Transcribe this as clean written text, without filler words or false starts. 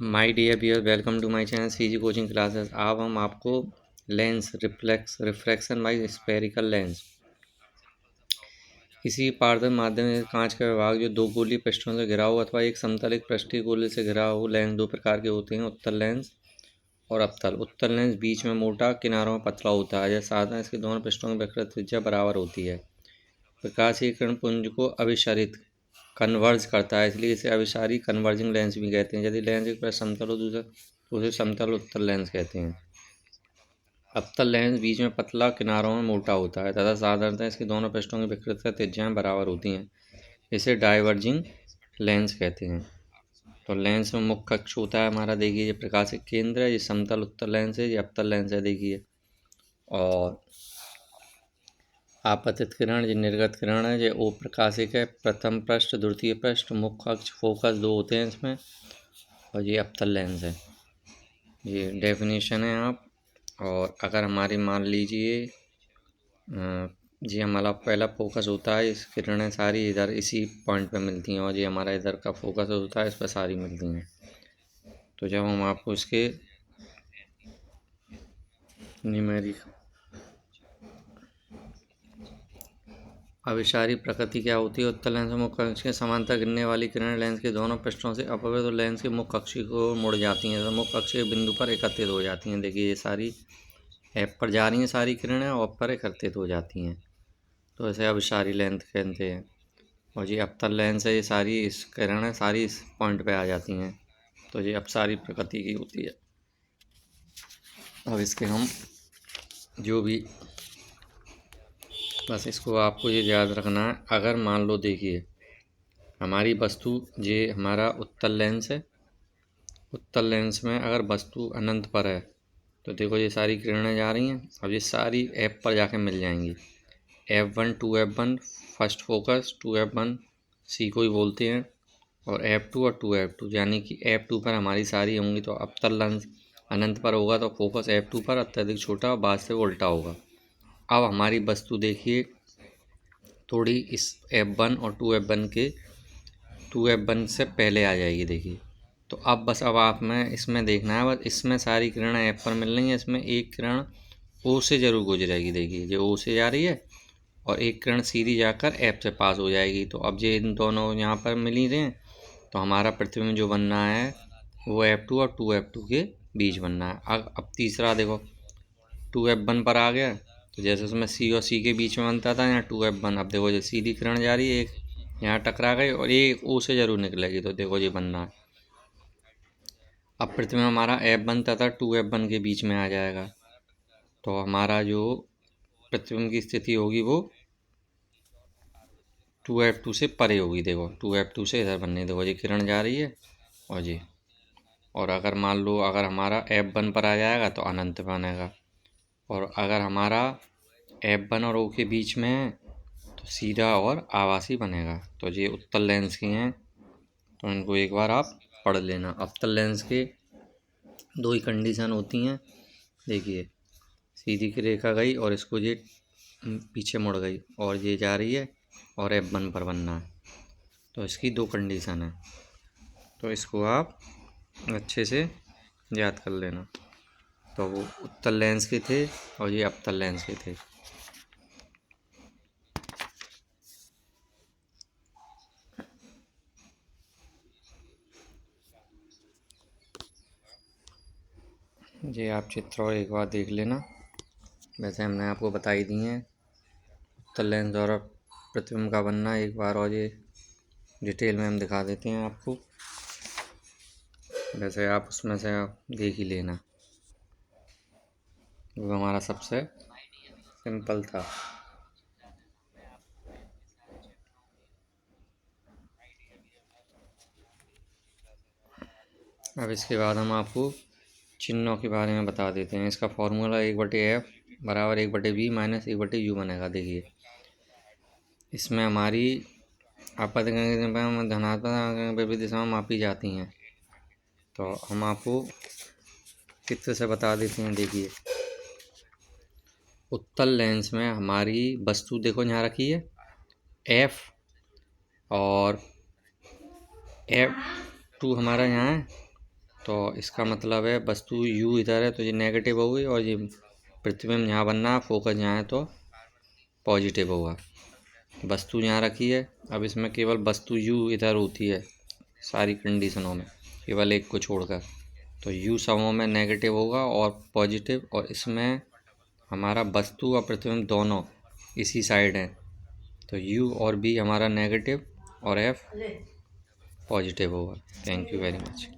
My dear viewer, welcome to my channel CG coaching classes. अब हम आपको lens refraction by spherical lens, किसी पारदर्शी माध्यम से कांच का विभाग जो दो गोलीय पृष्ठों से घिरा हो अथवा एक समतलिक पृष्ठीय गोले से घिरा हो। लेंस दो प्रकार के होते हैं, उत्तल लेंस और अवतल। उत्तल लेंस बीच में मोटा, किनारों में पतला होता है। जैसे साधारण इसके दोनों पृष्ठों की विकृत त्रिज्या बराबर होती है। प्रकाशीय किरण पुंज को अभिसारित कन्वर्ज करता है, इसलिए इसे अभिसारी कन्वर्जिंग लेंस भी कहते हैं। यदि लेंस एक पृष्ठ समतल हो दूसरा तो उसे समतल उत्तल लेंस कहते हैं। अवतल लेंस बीच में पतला, किनारों में मोटा होता है तथा साधारणतः इसके दोनों पृष्ठों की विकृत त्रिज्याएं बराबर होती हैं। इसे डाइवर्जिंग लेंस कहते हैं। तो लेंस में मुख्य अक्ष होता है हमारा, देखिए ये प्रकाशिक केंद्र है, ये समतल उत्तल लेंस है, ये अवतल लेंस है देखिए। और आपतित किरण, ये निर्गत किरण है, ये ओ प्रकाशिक है। प्रथम पृष्ठ, द्वितीय पृष्ठ, मुख्य अक्ष, फोकस दो होते हैं इसमें। और ये अवतल लेंस है। ये डेफिनेशन है आप। और अगर हमारी मान लीजिए जी हमारा पहला फोकस होता है, इस किरणें सारी इधर इसी पॉइंट पे मिलती हैं और ये हमारा इधर का फोकस होता है, इस पर सारी मिलती हैं। तो जब हम आपको इसके न्यूमेरिक अभिसारी प्रकृति क्या होती है। उत्तल लेंस में मुख्य अक्ष के समांतर गिरने वाली किरणें लेंस के दोनों पृष्ठों से अपवर्तित और लेंस के मुख्य अक्ष को मुड़ जाती हैं, तो मुख्य अक्ष के बिंदु पर एकत्रित हो जाती हैं। देखिए ये सारी एफ पर जा रही हैं सारी किरणें और पर एकत्रित हो जाती हैं, तो इसे अभिसारी लेंस कहते हैं। और ये अवतल लेंस है, ये सारी इस किरणें सारी इस पॉइंट पे आ जाती हैं, तो ये अपसारी प्रकृति की होती है। अब इसके हम जो भी बस इसको आपको ये याद रखना है। अगर मान लो देखिए हमारी वस्तु, ये हमारा उत्तल लेंस है। उत्तल लेंस में अगर वस्तु अनंत पर है तो देखो ये सारी किरणें जा रही हैं, अब ये सारी एफ पर जाके मिल जाएंगी। F1 2F1 first focus, 2F1 सी को ही बोलते हैं, और F2 और 2F2, यानी कि F2 पर हमारी सारी होंगी। तो अवतल लेंस अनंत पर होगा तो फोकस F2 पर अत्यधिक छोटा और बाद से उल्टा होगा। अब हमारी वस्तु देखिए थोड़ी इस F1 और 2F1 से पहले आ जाएगी देखिए। तो अब बस अब आप में इसमें देखना है, बस इसमें सारी किरणें F पर मिल रही हैं, इसमें एक किरण O से जरूर गुजरेगी। देखिए जो O से जा रही है और एक किरण सीधी जाकर F से पास हो जाएगी। तो अब ये इन दोनों यहाँ पर मिल ही रहे हैं, तो हमारा प्रतिबिंब जो बनना है वो F2 और 2F2 के बीच बनना है। अब तीसरा देखो 2F1 पर आ गया, तो जैसे उसमें C और C के बीच में बनता था, यहाँ 2F1। अब देखो जो सीधी किरण जा रही है, एक यहाँ टकरा गई और ये O से जरूर निकलेगी, तो देखो ये बनना है। अब प्रतिबिंब हमारा F1 तथा 2F1 के बीच में आ जाएगा, तो हमारा जो प्रतिबिंब की स्थिति होगी वो 2F2 से परे होगी। देखो 2F2 से इधर बननी, देखो ये किरण जा रही है और ये। और अगर मान लो अगर हमारा F1 पर आ जाएगा तो अनंत बनेगा, और अगर हमारा F1 और O के बीच में है तो सीधा और आभासी बनेगा। तो ये उत्तल लेंस की हैं, तो इनको एक बार आप पढ़ लेना। अवतल लेंस के दो ही कंडीशन होती हैं, देखिए सीधी की रेखा गई और इसको ये पीछे मुड़ गई और ये जा रही है और F1 पर बनना है, तो इसकी दो कंडीशन है। तो इसको आप अच्छे से याद कर लेना। तो वो उत्तल लेंस के थे और ये अवतल लेंस के थे। ये आप चित्र और एक बार देख लेना, वैसे हमने आपको बताई दी हैं उत्तल लेंस और प्रतिबिंब का बनना। एक बार और ये डिटेल में हम दिखा देते हैं आपको, वैसे आप उसमें से आप देख ही लेना। वो हमारा सबसे सिंपल था। अब इसके बाद हम आपको चिन्हों के बारे में बता देते हैं। इसका फॉर्मूला 1/F बराबर 1/B माइनस 1/U बनेगा। देखिए इसमें हमारी आपत्तिजनक धनात्मक विपरीत दिशा में मापी जाती हैं, तो हम आपको चित्र से बता देते हैं। देखिए उत्तल लेंस में हमारी वस्तु देखो यहाँ रखी है F, और F2 हमारा यहाँ है तो इसका मतलब है वस्तु यू इधर है तो ये नेगेटिव होगी, और ये प्रतिबिंब यहाँ बनना है, फोकस यहाँ है तो पॉजिटिव होगा। वस्तु यहाँ रखी है, अब इसमें केवल वस्तु यू इधर होती है सारी कंडीशनों में, केवल एक को छोड़कर। तो यू समूह में नेगेटिव होगा और पॉजिटिव, और इसमें हमारा वस्तु और प्रतिबिंब दोनों इसी साइड हैं, तो यू और बी हमारा नेगेटिव और एफ पॉजिटिव होगा। Thank you very much.